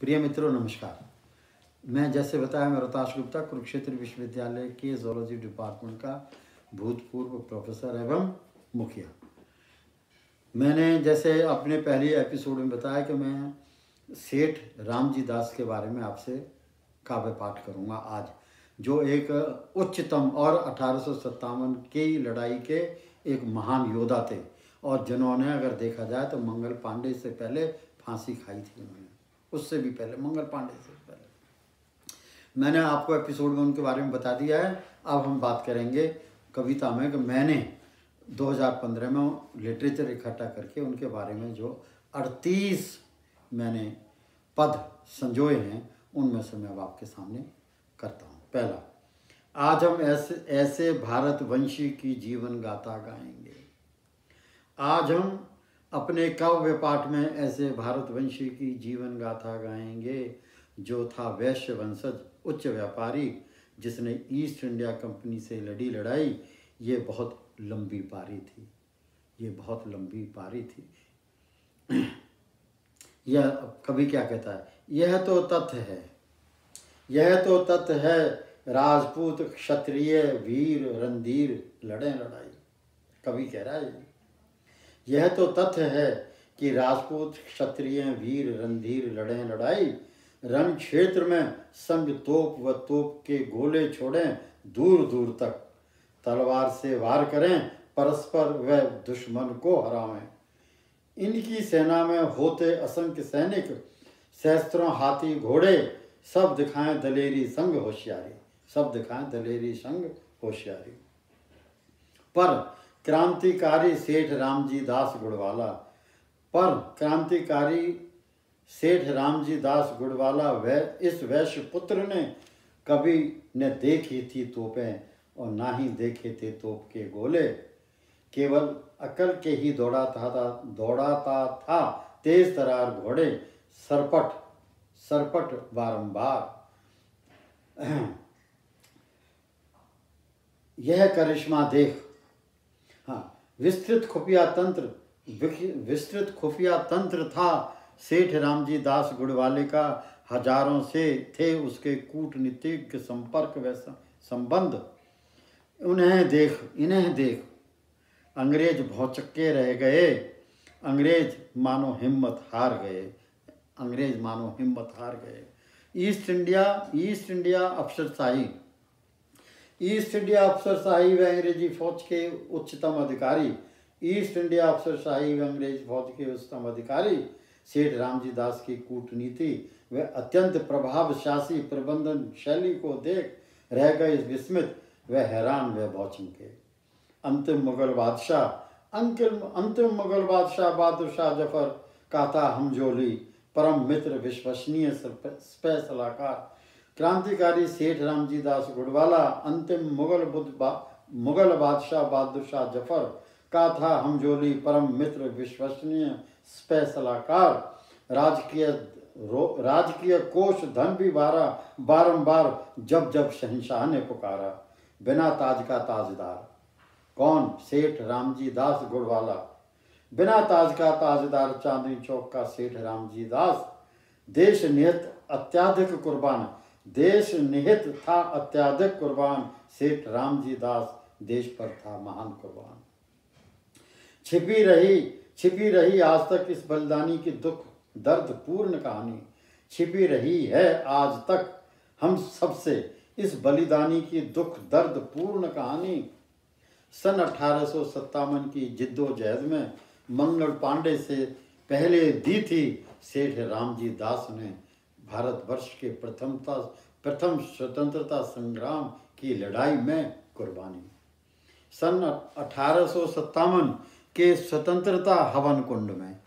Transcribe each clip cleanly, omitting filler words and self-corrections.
प्रिय मित्रों नमस्कार। मैं जैसे बताया मैं रोहताश गुप्ता कुरुक्षेत्र विश्वविद्यालय के जोलॉजी डिपार्टमेंट का भूतपूर्व प्रोफेसर एवं मुखिया। मैंने जैसे अपने पहले एपिसोड में बताया कि मैं सेठ रामजी दास के बारे में आपसे काव्य पाठ करूंगा आज, जो एक उच्चतम और 1857 की लड़ाई के एक महान योद्धा थे और जिन्होंने अगर देखा जाए तो मंगल पांडे से पहले फांसी खाई थी उन्होंने, उससे भी पहले, मंगल पांडे से पहले। मैंने आपको एपिसोड में उनके बारे में बता दिया है। अब हम बात करेंगे कविता में कि मैंने 2015 में लिटरेचर इकट्ठा करके उनके बारे में जो 38 मैंने पद संजोए हैं उनमें से मैं अब आपके सामने करता हूँ। पहला, आज हम ऐसे भारतवंशी की जीवन गाथा गाएंगे। आज हम अपने काव्य पाठ में ऐसे भारतवंशी की जीवन गाथा गाएंगे जो था वैश्य वंशज उच्च व्यापारी जिसने ईस्ट इंडिया कंपनी से लड़ी लड़ाई। ये बहुत लंबी पारी थी, ये बहुत लंबी पारी थी। यह कवि क्या कहता है, यह तो तथ्य है, यह तो तथ्य है, राजपूत क्षत्रिय वीर रणधीर लड़े लड़ाई। कवि कह रहा है यह तो तथ्य है कि राजपूत क्षत्रिय वीर रणधीर लड़े लड़ाई। रण क्षेत्र में संग तोप व तोप के गोले छोड़ें दूर दूर तक, तलवार से वार करें परस्पर व दुश्मन को हरावें। इनकी सेना में होते असंख्य सैनिक, सहस्त्रों हाथी घोड़े, सब दिखाएं दलेरी संग होशियारी, सब दिखाएं दलेरी संग होशियारी। पर क्रांतिकारी सेठ रामजी दास गुड़वाला, पर क्रांतिकारी सेठ रामजी दास गुड़वाला वह इस वैश्य पुत्र ने कभी न देखी थी तोपें और ना ही देखे थे तोप के गोले। केवल अकल के ही दौड़ाता था तेज तरार घोड़े, सरपट सरपट बारंबार। यह करिश्मा देख, विस्तृत खुफिया तंत्र था सेठ रामजी दास गुड़वाले का। हजारों से थे उसके कूटनीतिक संपर्क व संबंध। इन्हें देख अंग्रेज भौचक्के रह गए, अंग्रेज मानो हिम्मत हार गए, अंग्रेज मानो हिम्मत हार गए। ईस्ट इंडिया अफसरशाही व अंग्रेजी फौज के उच्चतम अधिकारी, ईस्ट इंडिया अफसरशाही व अंग्रेज फौज के उच्चतम अधिकारी सेठ रामजी दास की कूटनीति व अत्यंत प्रभावशाली प्रबंधन शैली को देख रह गए विस्मित व हैरान व भौचक्के। अंतिम मुगल बादशाह बहादुर शाह जफर का था हमजोली, परम मित्र विश्वसनीय स्पै सलाहकार। क्रांतिकारी सेठ रामजी दास गुड़वाला अंतिम मुगल बादशाह बहादुर शाह जफर का था हमजोली, परम मित्र विश्वसनीय स्पै सलाहकार। राजकीय कोष धन भी बारंबार जब जब शहंशाह ने पुकारा। बिना ताज का ताजदार कौन? सेठ रामजी दास गुड़वाला। बिना ताज का ताजदार चांदनी चौक का सेठ रामजी दास। देश निहित अत्याधिक कुर्बान सेठ रामजी दास देश पर था महान कुर्बान। छिपी रही आज तक इस बलिदानी की दुख दर्द पूर्ण कहानी, छिपी रही है आज तक हम सबसे इस बलिदानी की दुख दर्द पूर्ण कहानी। सन 1857 की जिद्दोजहद में मंगल पांडे से पहले दी थी सेठ रामजी दास ने भारतवर्ष के प्रथम स्वतंत्रता संग्राम की लड़ाई में कुर्बानी। सन 1857 के स्वतंत्रता हवन कुंड में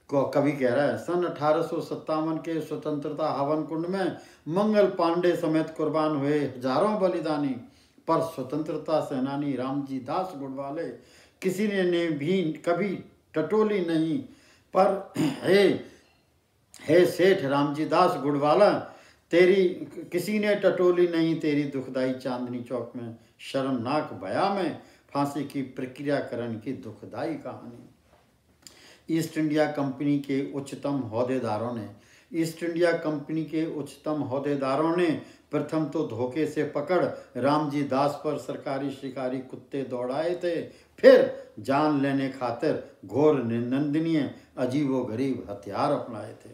कवि कह रहा है, सन 1857 के स्वतंत्रता हवन कुंड में मंगल पांडे समेत कुर्बान हुए हजारों बलिदानी, पर स्वतंत्रता सेनानी रामजी दास गुड़वाले किसी ने भी कभी टटोली नहीं। पर हे सेठ रामजी दास गुड़वाला, तेरी किसी ने टटोली नहीं तेरी दुखदाई चांदनी चौक में, शर्मनाक भया में फांसी की प्रक्रियाकरण की दुखदाई कहानी। ईस्ट इंडिया कंपनी के उच्चतम ओहदेदारों ने ईस्ट इंडिया कंपनी के उच्चतम ओहदेदारों ने प्रथम तो धोखे से पकड़ रामजी दास पर सरकारी शिकारी कुत्ते दौड़ाए थे, फिर जान लेने खातिर घोर निंदनीय अजीबोगरीब हथियार अपनाए थे।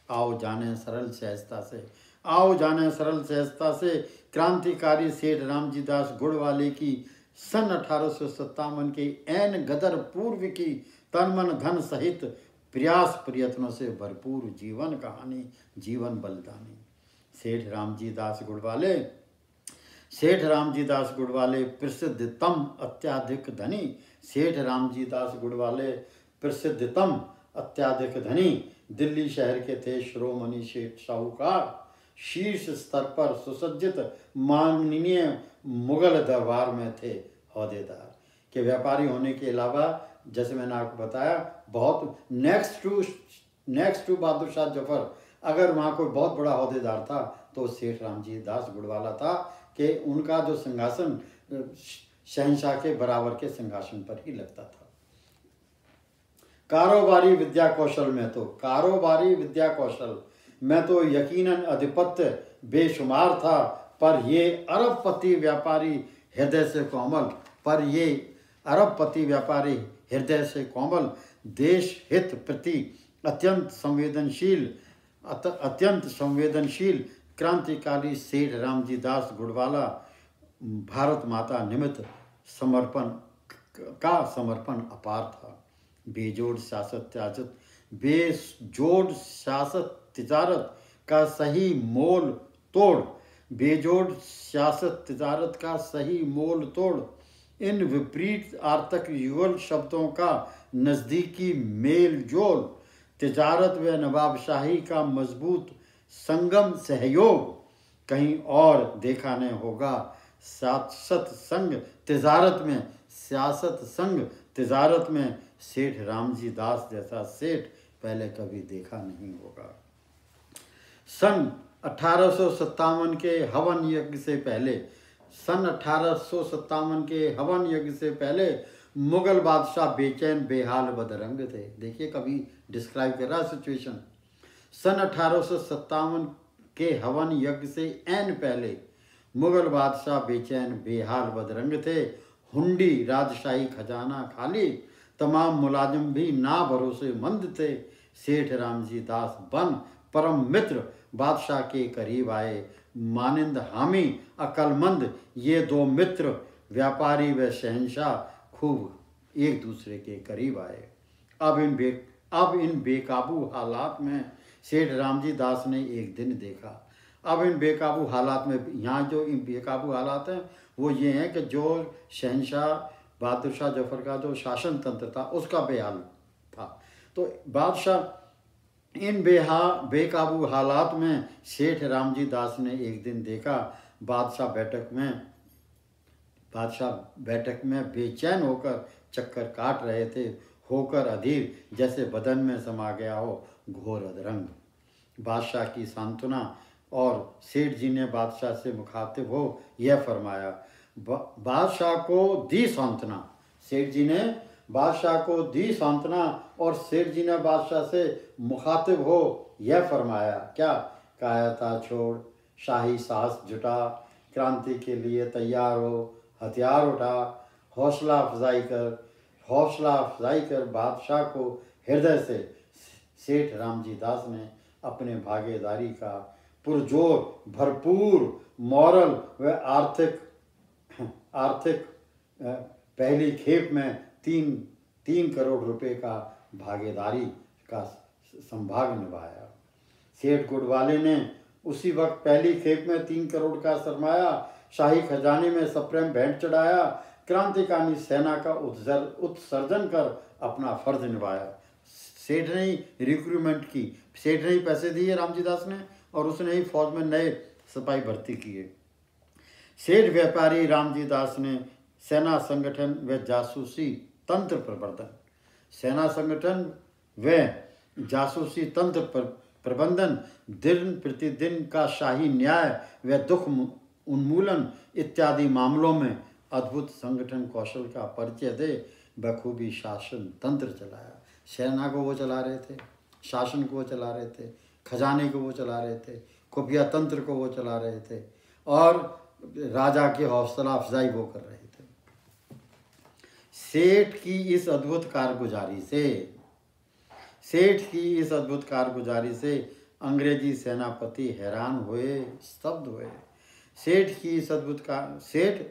आओ जाने सरल सहजता से, आओ जाने सरल सहजता से क्रांतिकारी सेठ रामजी दास गुड़वाले की सन 1857 के ऐन गदर पूर्व की तन मन धन सहित प्रयास प्रयत्नों से भरपूर जीवन कहानी, जीवन बलिदानी। सेठ रामजी दास गुड़वाले, सेठ रामजी दास गुड़वाले प्रसिद्धतम अत्याधिक धनी, सेठ रामजी दास गुड़वाले प्रसिद्धतम अत्याधिक धनी दिल्ली शहर के थे। शिरोमणि सेठ साहूकार शीर्ष स्तर पर सुसज्जित माननीय मुगल दरबार में थे ओहदेदार के व्यापारी होने के अलावा, जैसे मैंने आपको बताया, बहुत नेक्स्ट टू बहादुर शाह जफर, अगर वहाँ कोई बहुत बड़ा ओहदेदार था तो सेठ रामजी दास गुड़वाला था कि उनका जो सिंहासन शहंशाह के बराबर के सिंहासन पर ही लगता था। कारोबारी विद्या कौशल में तो यकीनन अधिपत्य बेशुमार था, पर ये अरबपति व्यापारी हृदय से कोमल, देश हित प्रति अत्यंत संवेदनशील क्रांतिकारी सेठ रामजी दास गुड़वाला भारत माता निमित्त समर्पण अपार था। बेजोड़ सियासत तिजारत का सही मोल तोड़, इन विपरीत आर्तक युगल शब्दों का नजदीकी मेल जोल, तिजारत व नवाबशाही का मजबूत संगम सहयोग कहीं और देखा नहीं होगा। सियासत संग तिजारत में सेठ रामजी दास जैसा सेठ पहले कभी देखा नहीं होगा। सन 1857 के हवन यज्ञ से पहले मुगल बादशाह बेचैन बेहाल बदरंग थे। देखिए, कभी डिस्क्राइब कर रहा है सिचुएशन। सन 1857 के हवन यज्ञ से ऐन पहले मुगल बादशाह बेचैन बेहाल बदरंग थे। हुंडी राजशाही खजाना खाली, तमाम मुलाजिम भी ना भरोसेमंद थे। सेठ रामजी दास बन परम मित्र बादशाह के करीब आए। मानिंद हामी अकलमंद ये दो मित्र व्यापारी व शहंशाह खूब एक दूसरे के करीब आए। अब इन बेकाबू हालात में सेठ रामजी दास ने एक दिन देखा। अब इन बेकाबू हालात में, यहाँ जो इन बेकाबू हालात हैं वो ये हैं कि जो शहंशाह बहादुर शाह जफर का जो शासन तंत्र था उसका बेहाल था। तो बादशाह इन बेकाबू हालात में सेठ रामजी दास ने एक दिन देखा, बादशाह बैठक में बेचैन होकर चक्कर काट रहे थे, होकर अधीर जैसे बदन में समा गया हो घोर अधरंग। बादशाह की सांत्वना और सेठ जी ने बादशाह से मुखातिब हो यह फरमाया, बादशाह को दी सांत्वना। सेठ जी ने बादशाह को दी सांत्वना और सेठ जी ने बादशाह से मुखातिब हो यह फरमाया, क्या? कायरता छोड़, शाही साहस जुटा, क्रांति के लिए तैयार हो, हथियार उठा, हौसला अफजाई कर बादशाह को हृदय से सेठ रामजी दास ने अपने भागीदारी का पुरजोर भरपूर मॉरल व आर्थिक पहली खेप में 3 करोड़ रुपए का भागीदारी का संभाग निभाया। सेठ गुड़वाले ने उसी वक्त पहली खेप में 3 करोड़ का सरमाया शाही खजाने में सप्रेम भेंट चढ़ाया, क्रांतिकारी सेना का उत्सर्जन कर अपना फर्ज निभाया। सेठ ने ही रिक्रूटमेंट की, सेठ ने ही पैसे दिए रामजी दास ने, और उसने ही फौज में नए सिपाही भर्ती किए। सेठ व्यापारी रामजी दास ने सेना संगठन व जासूसी तंत्र प्रबंधन, दिन प्रतिदिन का शाही न्याय व दुख उन्मूलन इत्यादि मामलों में अद्भुत संगठन कौशल का परिचय दे बखूबी शासन तंत्र चलाया। सेना को वो चला रहे थे, शासन को वो चला रहे थे, खजाने को वो चला रहे थे, खुफिया तंत्र को वो चला रहे थे और राजा की हौसला अफजाई वो कर रहे थे। सेठ की इस अद्भुत कारगुजारी से अंग्रेजी सेनापति हैरान हुए, स्तब्ध हुए। सेठ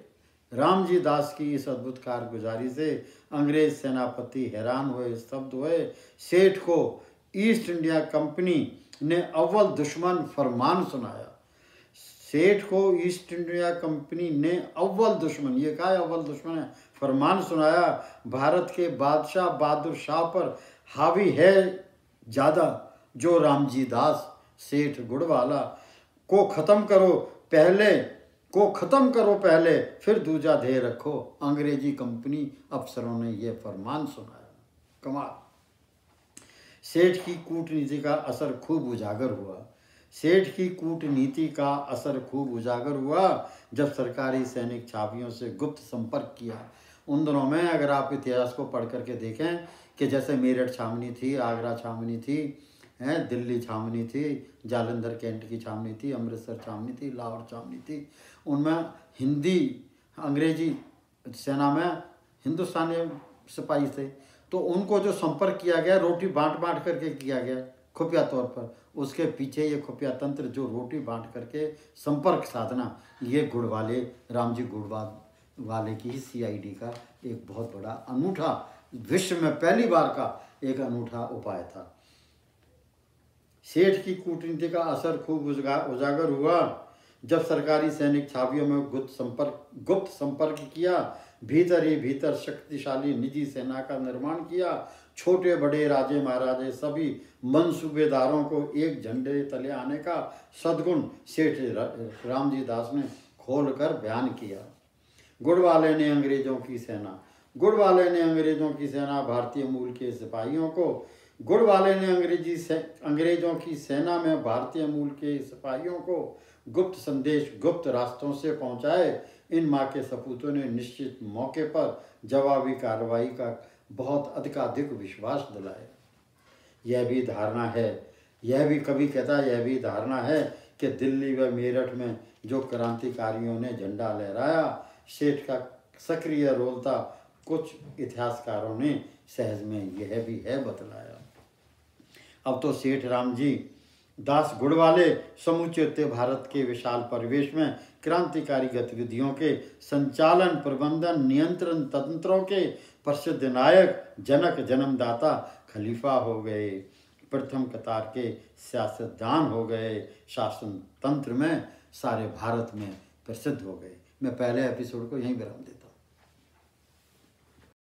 रामजी दास की इस अद्भुत कारगुजारी से अंग्रेज सेनापति हैरान हुए, स्तब्ध हुए। सेठ को ईस्ट इंडिया कंपनी ने अव्वल दुश्मन फरमान सुनाया। सेठ को ईस्ट इंडिया कंपनी ने अव्वल दुश्मन, ये क्या है अव्वल दुश्मन है, फरमान सुनाया। भारत के बादशाह बहादुर शाह पर हावी है ज़्यादा जो रामजी दास, सेठ गुड़वाला को ख़त्म करो पहले फिर दूजा ध्येय रखो। अंग्रेजी कंपनी अफसरों ने यह फरमान सुनाया। कमाल। सेठ की कूटनीति का असर खूब उजागर हुआ जब सरकारी सैनिक छावियों से गुप्त संपर्क किया। उन दिनों में अगर आप इतिहास को पढ़ करके देखें कि जैसे मेरठ छावनी थी, आगरा छावनी थी, दिल्ली छावनी थी, जालंधर कैंट की छावनी थी, अमृतसर छावनी थी, लाहौर छावनी थी, उनमें अंग्रेजी सेना में हिंदुस्तानी सिपाही थे। तो उनको जो संपर्क किया गया, रोटी बांट करके किया गया खुफिया तौर पर, उसके पीछे ये खुफिया तंत्र जो रोटी बांट करके संपर्क साधना, ये रामजी गुड़वाले की सीआईडी का एक बहुत बड़ा अनूठा, विश्व में पहली बार का एक अनूठा उपाय था। सेठ की कूटनीति का असर खूब उजागर हुआ जब सरकारी सैनिक छावियों में गुप्त संपर्क किया, भीतर ही भीतर शक्तिशाली निजी सेना का निर्माण किया। छोटे बड़े राजे महाराजे सभी मंसूबेदारों को एक झंडे तले आने का सद्गुण सेठ रामजी दास ने खोलकर बयान किया। गुड़वाले ने अंग्रेजों की सेना भारतीय मूल के सिपाहियों को अंग्रेजों की सेना में भारतीय मूल के सिपाहियों को गुप्त संदेश गुप्त रास्तों से पहुंचाए। इन माँ के सपूतों ने निश्चित मौके पर जवाबी कार्रवाई का बहुत अधिकाधिक विश्वास दिलाया। यह भी धारणा है कि दिल्ली व मेरठ में जो क्रांतिकारियों ने झंडा लहराया, सेठ का सक्रिय रोल था, कुछ इतिहासकारों ने सहज में यह भी है बतलाया। अब तो सेठ रामजी दास गुड़वाले समूचे उत्तर भारत के विशाल परिवेश में क्रांतिकारी गतिविधियों के संचालन, प्रबंधन, नियंत्रण तंत्रों के प्रसिद्ध नायक, जनक, जन्मदाता, खलीफा हो गए, प्रथम कतार के सियासतदान हो गए, शासन तंत्र में सारे भारत में प्रसिद्ध हो गए। मैं पहले एपिसोड को यहीं विराम देता हूँ।